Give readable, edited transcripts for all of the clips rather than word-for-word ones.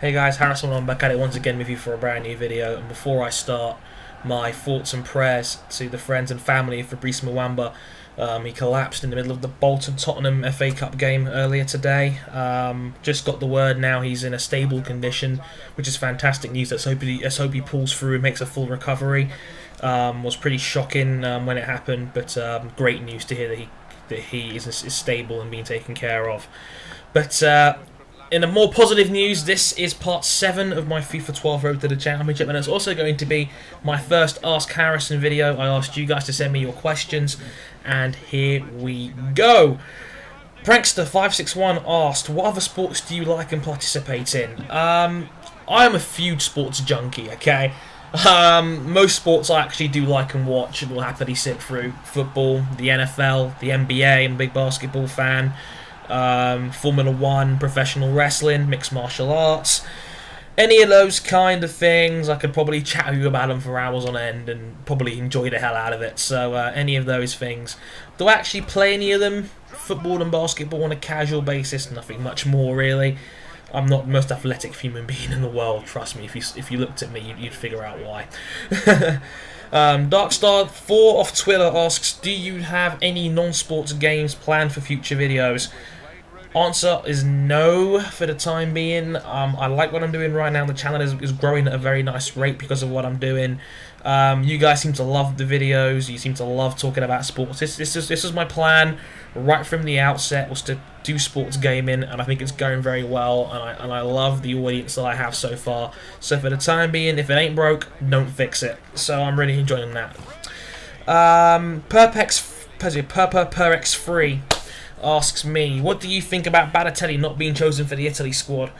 Hey guys, Harrison, I'm back at it once again with you for a brand new video. And before I start, my thoughts and prayers to the friends and family of Fabrice Mwamba. He collapsed in the middle of the Bolton-Tottenham FA Cup game earlier today. Just got the word now he's in a stable condition, which is fantastic news. Let's hope he pulls through and makes a full recovery. Was pretty shocking when it happened, but great news to hear that he is stable and being taken care of. But in a more positive news, this is part 7 of my FIFA 12 Road to the Championship, and it's also going to be my first Ask Harrison video. I asked you guys to send me your questions, and here we go. Prankster561 asked, what other sports do you like and participate in? I am a huge sports junkie, okay? Most sports I actually do like and watch and will happily sit through. Football, the NFL, the NBA, I'm a big basketball fan. Formula 1, professional wrestling, mixed martial arts, any of those kind of things. I could probably chat with you about them for hours on end and probably enjoy the hell out of it. So any of those things. Do I actually play any of them? Football and basketball on a casual basis, nothing much more really. I'm not the most athletic human being in the world, trust me. If you looked at me, you'd figure out why. Darkstar4 off Twitter asks, do you have any non-sports games planned for future videos? Answer is no for the time being. I like what I'm doing right now. The channel is growing at a very nice rate because of what I'm doing. You guys seem to love the videos. You seem to love talking about sports. This is my plan right from the outset, was to do sports gaming, and I think it's going very well, and I love the audience that I have so far. So for the time being, if it ain't broke, don't fix it. So I'm really enjoying that. Perpex3 asks me, what do you think about Balotelli not being chosen for the Italy squad?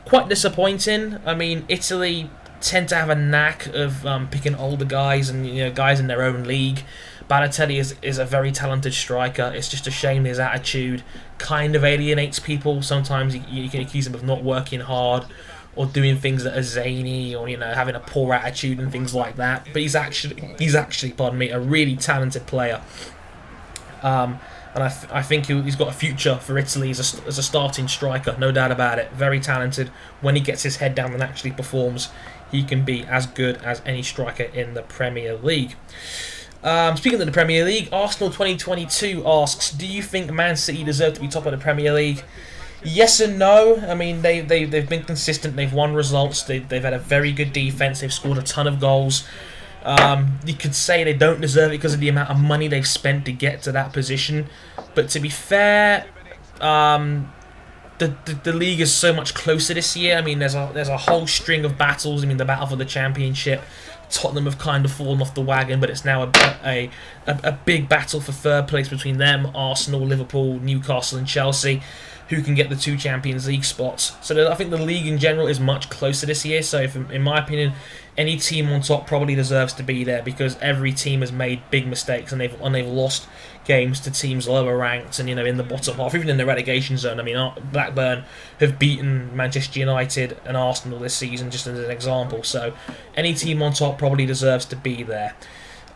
Quite disappointing. I mean, Italy tend to have a knack of picking older guys and guys in their own league. Balotelli is a very talented striker. It's just a shame his attitude kind of alienates people. Sometimes you can accuse him of not working hard or doing things that are zany, or having a poor attitude and things like that. But he's actually, pardon me, a really talented player. And I think he's got a future for Italy as a starting striker, no doubt about it. Very talented. When he gets his head down and actually performs, he can be as good as any striker in the Premier League. Speaking of the Premier League, Arsenal 2022 asks, do you think Man City deserve to be top of the Premier League? Yes and no. I mean, they've been consistent. They've won results. They've had a very good defence. They've scored a ton of goals. You could say they don't deserve it because of the amount of money they've spent to get to that position. But to be fair, the league is so much closer this year. I mean, there's a whole string of battles. I mean, the battle for the Championship. Tottenham have kind of fallen off the wagon, but it's now a big battle for third place between them, Arsenal, Liverpool, Newcastle and Chelsea, who can get the 2 Champions League spots. So I think the league in general is much closer this year. So in my opinion, any team on top probably deserves to be there, because every team has made big mistakes and they've lost games to teams lower ranked and in the bottom half, even in the relegation zone. I mean, Blackburn have beaten Manchester United and Arsenal this season, just as an example. So any team on top probably deserves to be there.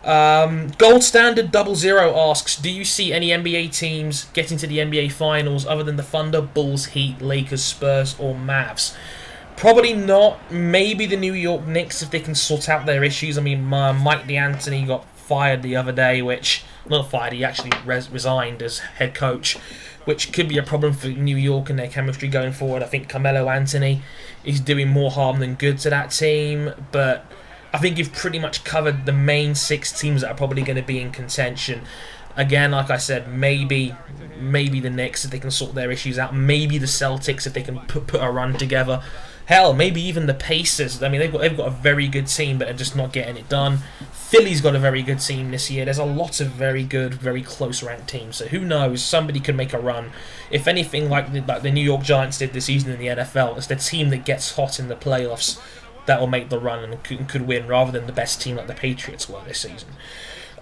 Gold Standard 00 asks, do you see any NBA teams getting to the NBA Finals other than the Thunder, Bulls, Heat, Lakers, Spurs or Mavs? Probably not. Maybe the New York Knicks if they can sort out their issues. I mean, Mike D'Antoni got fired the other day, not fired, he actually resigned as head coach, which could be a problem for New York and their chemistry going forward. I think Carmelo Anthony is doing more harm than good to that team, but I think you've pretty much covered the main 6 teams that are probably going to be in contention. Again, like I said, maybe the Knicks if they can sort their issues out. Maybe the Celtics if they can put a run together. Hell, maybe even the Pacers. I mean, they've got a very good team, but they're just not getting it done. Philly's got a very good team this year. There's a lot of very good, very close-ranked teams. So who knows? Somebody could make a run. If anything, like the New York Giants did this season in the NFL, it's the team that gets hot in the playoffs that will make the run and could win, rather than the best team like the Patriots were this season.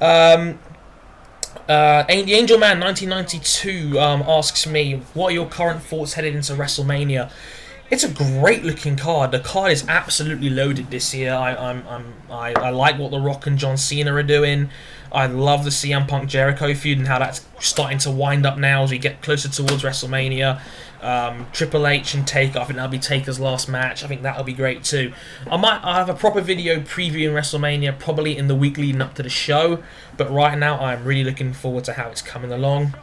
The Angel Man 1992 asks me, what are your current thoughts headed into WrestleMania? It's a great looking card. The card is absolutely loaded this year. I like what The Rock and John Cena are doing. I love the CM Punk Jericho feud and how that's starting to wind up now as we get closer towards WrestleMania. Triple H and Taker, I think that'll be Taker's last match. I think that'll be great too. I'll have a proper video previewing WrestleMania probably in the week leading up to the show. But right now, I'm really looking forward to how it's coming along.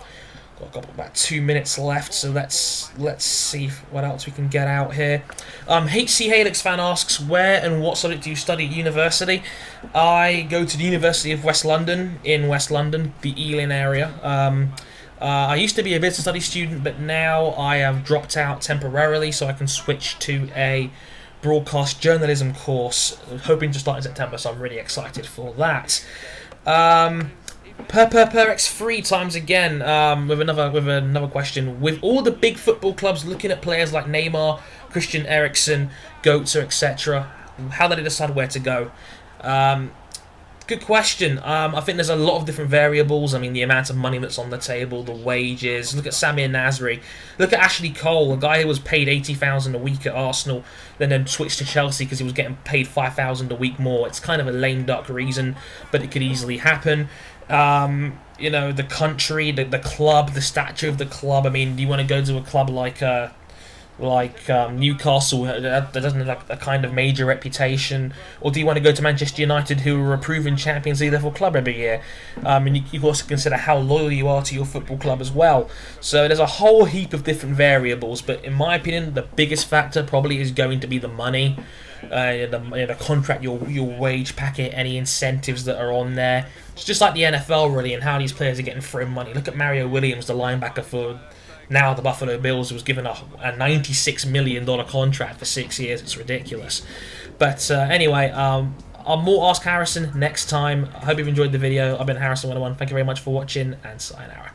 Got about 2 minutes left, so let's see what else we can get out here. HC Helix fan asks, where and what subject do you study at university? I go to the University of West London, in West London, the Ealing area. I used to be a business studies student, but now I have dropped out temporarily so I can switch to a broadcast journalism course, hoping to start in September, so I'm really excited for that. Per X3 times again with another question. With all the big football clubs looking at players like Neymar, Christian Eriksen, Goetze, etc., how do they decide where to go? Good question. I think there's a lot of different variables. I mean, the amount of money that's on the table, the wages. Look at Samir Nasri. Look at Ashley Cole, a guy who was paid $80,000 a week at Arsenal, then switched to Chelsea because he was getting paid $5,000 a week more. It's kind of a lame duck reason, but it could easily happen. The country, the club, the stature of the club. I mean, do you want to go to a club like Newcastle that doesn't have a kind of major reputation, or do you want to go to Manchester United, who are a proven Champions League level club every year? And you also consider how loyal you are to your football club as well. So there's a whole heap of different variables, but in my opinion, the biggest factor probably is going to be the money. The contract, your wage packet, any incentives that are on there. It's just like the NFL really, and how these players are getting thrown money. Look at Mario Williams, the linebacker for now the Buffalo Bills, who was given a $96 million contract for 6 years. It's ridiculous. But anyway, I'll more Ask Harrison next time. I hope you've enjoyed the video. I've been Harrison101. Thank you very much for watching, and sayonara.